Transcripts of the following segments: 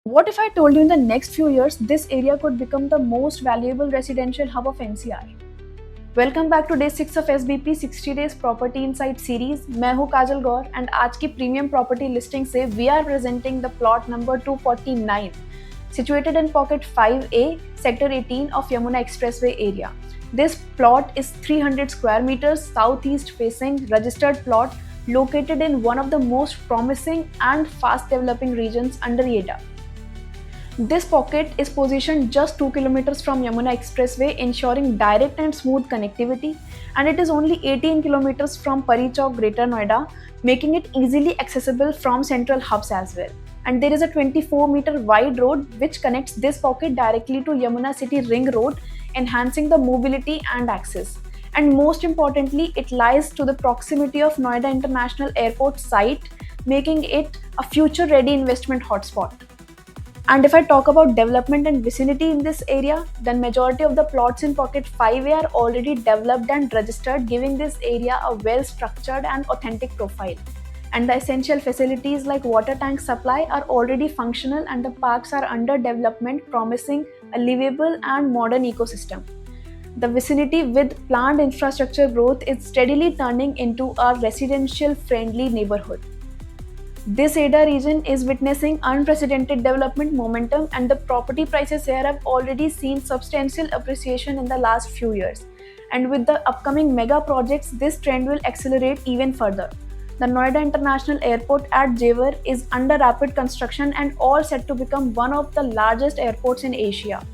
What if I told you in the next few years this area could become the most valuable residential hub of NCR? Welcome back to day 6 of SBP 60 days property insight series. मैं हूं Kajal Gaur and आज की premium property listing से we are presenting the plot number 249 situated in pocket 5A sector 18 of Yamuna Expressway area. This plot is 300 square meters southeast facing registered plot located in one of the most promising and fast developing regions under YEIDA. This pocket is positioned just 2 kilometers from Yamuna Expressway, ensuring direct and smooth connectivity, and it is only 18 kilometers from Pari Chowk, Greater Noida, making it easily accessible from central hubs as well. And there is a 24-meter wide road which connects this pocket directly to Yamuna City Ring Road, enhancing the mobility and access. And most importantly, it lies to the proximity of Noida International Airport site, making it a future-ready investment hotspot. And if I talk about development and vicinity in this area, then majority of the plots in Pocket 5A are already developed and registered, giving this area a well-structured and authentic profile. And the essential facilities like water tank supply are already functional and the parks are under development, promising a livable and modern ecosystem. The vicinity with planned infrastructure growth is steadily turning into a residential-friendly neighborhood. This ADA region is witnessing unprecedented development momentum, and the property prices here have already seen substantial appreciation in the last few years. And with the upcoming mega projects, this trend will accelerate even further. The Noida International Airport at Jewar is under rapid construction and all set to become one of the largest airports in Asia.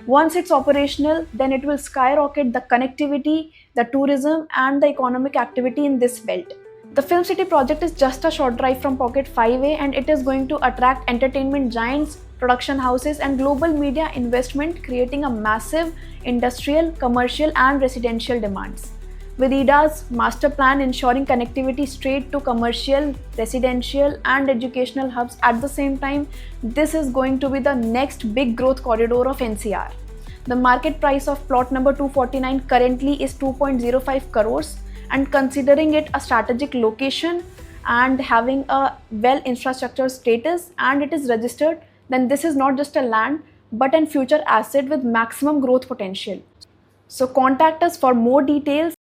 Once it's operational, then it will skyrocket the connectivity, the tourism, and the economic activity in this belt. The Film City project is just a short drive from Pocket 5A and it is going to attract entertainment giants, production houses, and global media investment, creating a massive industrial, commercial, and residential demands. With IDA's master plan ensuring connectivity straight to commercial, residential, and educational hubs at the same time, this is going to be the next big growth corridor of NCR. The market price of plot number 249 currently is 2.05 crores, and considering it a strategic location and having a well infrastructure status and it is registered, then this is not just a land but an future asset with maximum growth potential. So contact us for more details.